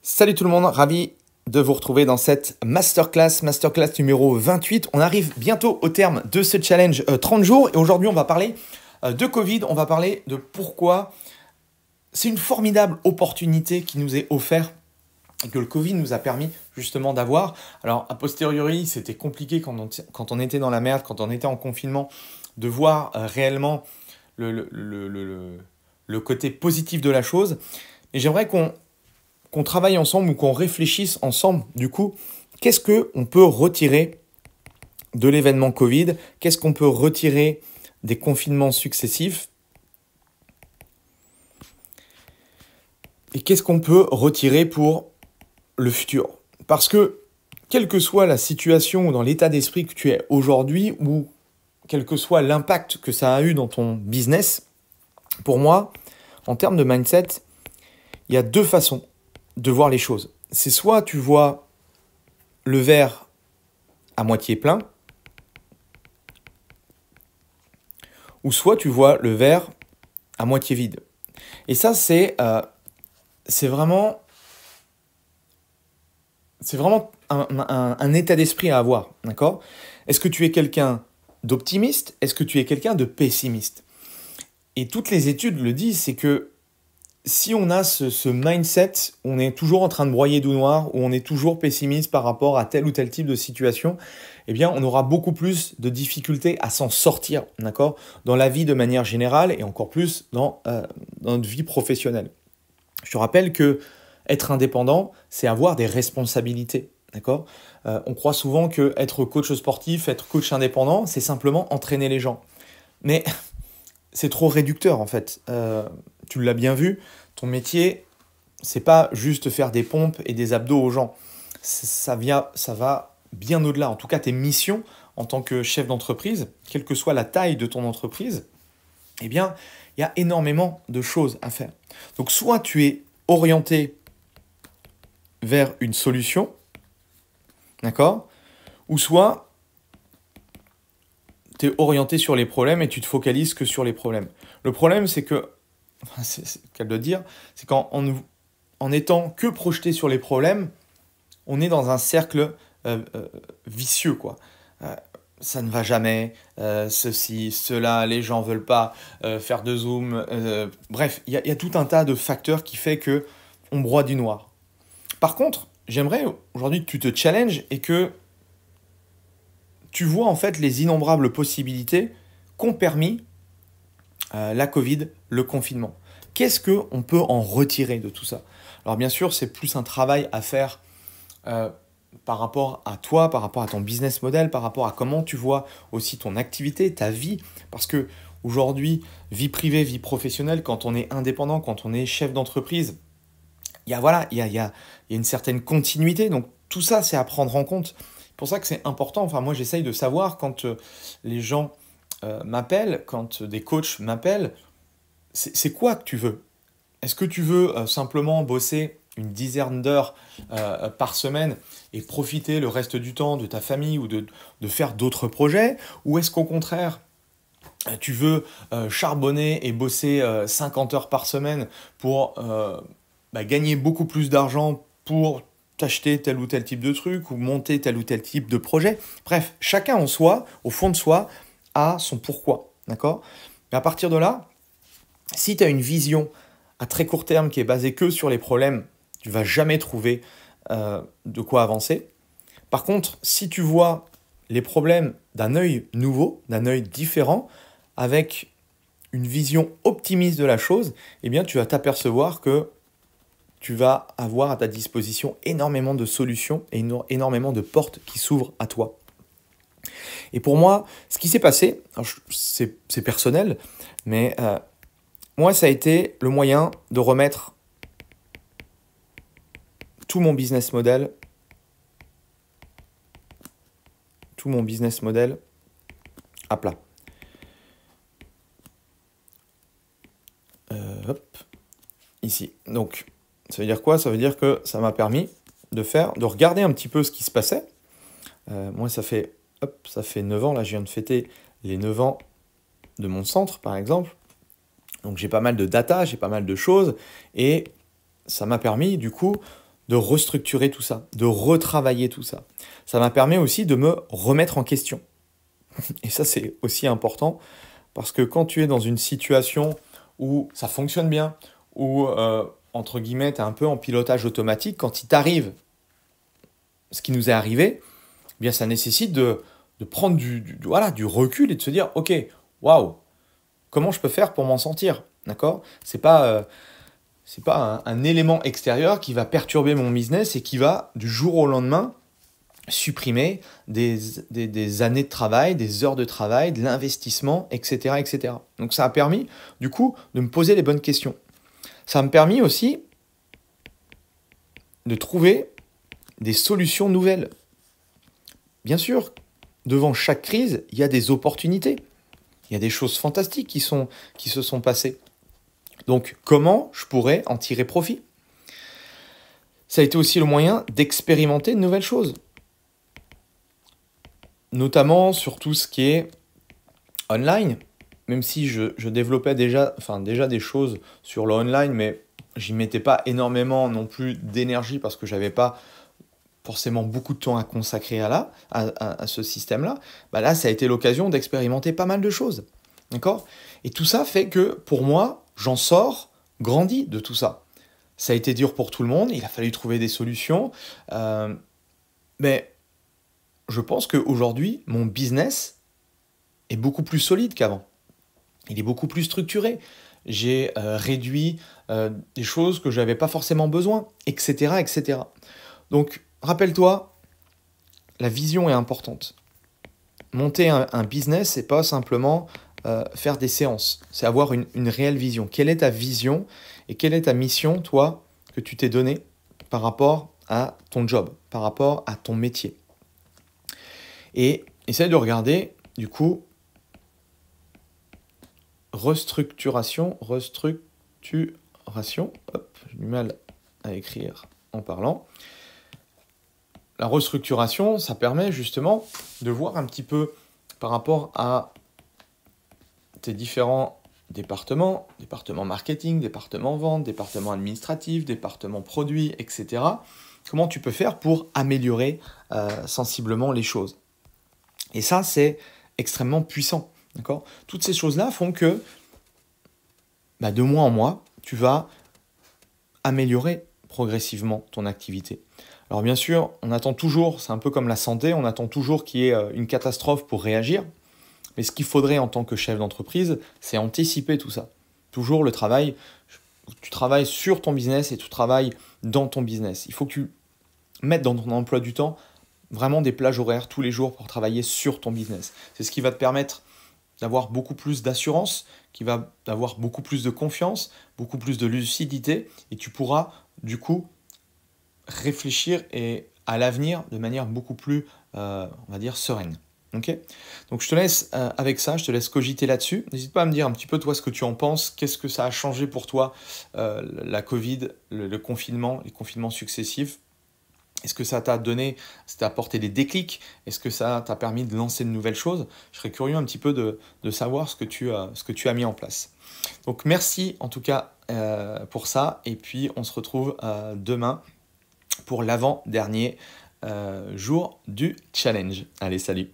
Salut tout le monde, ravi de vous retrouver dans cette masterclass numéro 28. On arrive bientôt au terme de ce challenge 30 jours et aujourd'hui on va parler de Covid, on va parler de pourquoi c'est une formidable opportunité qui nous est offerte et que le Covid nous a permis justement d'avoir. Alors a posteriori c'était compliqué quand on était dans la merde, quand on était en confinement, de voir réellement le côté positif de la chose. Et j'aimerais qu'on travaille ensemble ou qu'on réfléchisse ensemble, du coup, qu'est-ce qu'on peut retirer de l'événement Covid? Qu'est-ce qu'on peut retirer des confinements successifs? Et qu'est-ce qu'on peut retirer pour le futur? Parce que, quelle que soit la situation ou dans l'état d'esprit que tu es aujourd'hui, ou quel que soit l'impact que ça a eu dans ton business, pour moi, en termes de mindset, il y a deux façons de voir les choses. C'est soit tu vois le verre à moitié plein, ou soit tu vois le verre à moitié vide. Et ça, c'est vraiment un état d'esprit à avoir, d'accord? Est-ce que tu es quelqu'un d'optimiste? Est-ce que tu es quelqu'un de pessimiste? Et toutes les études le disent, c'est que si on a ce mindset, on est toujours en train de broyer du noir, ou on est toujours pessimiste par rapport à tel ou tel type de situation, eh bien, on aura beaucoup plus de difficultés à s'en sortir, d'accord, dans la vie de manière générale et encore plus dans notre vie professionnelle. Je te rappelle que être indépendant, c'est avoir des responsabilités, d'accord. On croit souvent que être coach sportif, être coach indépendant, c'est simplement entraîner les gens. Mais c'est trop réducteur en fait. Tu l'as bien vu, ton métier, c'est pas juste faire des pompes et des abdos aux gens. Ça va bien au-delà. En tout cas, tes missions en tant que chef d'entreprise, quelle que soit la taille de ton entreprise, eh bien, il y a énormément de choses à faire. Donc, soit tu es orienté vers une solution, d'accord, ou soit tu es orienté sur les problèmes et tu te focalises que sur les problèmes. Le problème, c'est que, c'est le cas de le dire, c'est qu'en étant que projeté sur les problèmes, on est dans un cercle vicieux, quoi. Ça ne va jamais, ceci, cela, les gens ne veulent pas faire de zoom. Bref, il y a tout un tas de facteurs qui fait que on broie du noir. Par contre, j'aimerais aujourd'hui que tu te challenges et que tu vois en fait les innombrables possibilités qu'ont permis la Covid, le confinement. Qu'est-ce qu'on peut en retirer de tout ça? Alors bien sûr, c'est plus un travail à faire par rapport à toi, par rapport à ton business model, par rapport à comment tu vois aussi ton activité, ta vie. Parce que aujourd'hui, vie privée, vie professionnelle, quand on est indépendant, quand on est chef d'entreprise, il y a une certaine continuité. Donc tout ça, c'est à prendre en compte. C'est pour ça que c'est important. Enfin, moi, j'essaye de savoir quand les gens m'appellent, quand des coachs m'appellent, c'est quoi que tu veux? Est-ce que tu veux simplement bosser une dizaine d'heures par semaine et profiter le reste du temps de ta famille ou de faire d'autres projets? Ou est-ce qu'au contraire, tu veux charbonner et bosser 50 heures par semaine pour gagner beaucoup plus d'argent pour t'acheter tel ou tel type de truc ou monter tel ou tel type de projet? Bref, chacun en soi, au fond de soi, a son pourquoi, d'accord? Et à partir de là, si tu as une vision à très court terme qui est basée que sur les problèmes, tu ne vas jamais trouver de quoi avancer. Par contre, si tu vois les problèmes d'un œil nouveau, d'un œil différent, avec une vision optimiste de la chose, eh bien, tu vas t'apercevoir que tu vas avoir à ta disposition énormément de solutions et énormément de portes qui s'ouvrent à toi. Et pour moi, ce qui s'est passé, c'est personnel, mais moi, ça a été le moyen de remettre tout mon business model à plat. Hop, ici. Donc, ça veut dire quoi? Ça veut dire que ça m'a permis de regarder un petit peu ce qui se passait. Moi, ça fait 9 ans, là, je viens de fêter les 9 ans de mon centre, par exemple. Donc, j'ai pas mal de data, j'ai pas mal de choses, et ça m'a permis, du coup, de restructurer tout ça, de retravailler tout ça. Ça m'a permis aussi de me remettre en question. Et ça, c'est aussi important parce que quand tu es dans une situation où ça fonctionne bien, où, entre guillemets, tu es un peu en pilotage automatique, quand il t'arrive ce qui nous est arrivé, eh bien, ça nécessite de prendre voilà, du recul et de se dire, ok, waouh, comment je peux faire pour m'en sortir, d'accord? C'est pas un élément extérieur qui va perturber mon business et qui va, du jour au lendemain, supprimer des années de travail, des heures de travail, de l'investissement, etc., etc. Donc ça a permis, du coup, de me poser les bonnes questions. Ça m'a permis aussi de trouver des solutions nouvelles. Bien sûr, devant chaque crise, il y a des opportunités. Il y a des choses fantastiques qui se sont passées. Donc, comment je pourrais en tirer profit? Ça a été aussi le moyen d'expérimenter de nouvelles choses. Notamment sur tout ce qui est online, même si je développais déjà des choses sur le online, mais j'y mettais pas énormément non plus d'énergie parce que j'avais pas forcément beaucoup de temps à consacrer à ce système-là. Bah là, ça a été l'occasion d'expérimenter pas mal de choses. D'accord? Et tout ça fait que, pour moi, j'en sors grandi de tout ça. Ça a été dur pour tout le monde, il a fallu trouver des solutions. Mais je pense qu'aujourd'hui, mon business est beaucoup plus solide qu'avant. Il est beaucoup plus structuré. J'ai réduit des choses que je n'avais pas forcément besoin, etc., etc. Donc, rappelle-toi, la vision est importante. Monter un business, c'est pas simplement faire des séances, c'est avoir une réelle vision. Quelle est ta vision et quelle est ta mission, toi, que tu t'es donnée par rapport à ton job, par rapport à ton métier. Et essaye de regarder, du coup, restructuration, hop, j'ai du mal à écrire en parlant. La restructuration, ça permet justement de voir un petit peu par rapport à tes différents départements marketing, département vente, département administratif, département produit, etc. Comment tu peux faire pour améliorer sensiblement les choses. Et ça, c'est extrêmement puissant. D'accord ? Toutes ces choses-là font que de mois en mois, tu vas améliorer progressivement ton activité. Alors bien sûr, on attend toujours, c'est un peu comme la santé, on attend toujours qu'il y ait une catastrophe pour réagir. Mais ce qu'il faudrait en tant que chef d'entreprise, c'est anticiper tout ça. Toujours le travail, tu travailles sur ton business et tu travailles dans ton business. Il faut que tu mettes dans ton emploi du temps vraiment des plages horaires tous les jours pour travailler sur ton business. C'est ce qui va te permettre d'avoir beaucoup plus d'assurance, qui va avoir beaucoup plus de confiance, beaucoup plus de lucidité, et tu pourras du coup réfléchir à l'avenir de manière beaucoup plus, on va dire, sereine. Okay ? Donc je te laisse avec ça, je te laisse cogiter là-dessus. N'hésite pas à me dire un petit peu toi ce que tu en penses, qu'est-ce que ça a changé pour toi, la Covid, le confinement, les confinements successifs. Est-ce que ça t'a donné, ça t'a apporté des déclics? Est-ce que ça t'a permis de lancer de nouvelles choses? Je serais curieux un petit peu de savoir ce que tu as mis en place. Donc merci en tout cas pour ça, et puis on se retrouve demain pour l'avant-dernier jour du challenge. Allez, salut!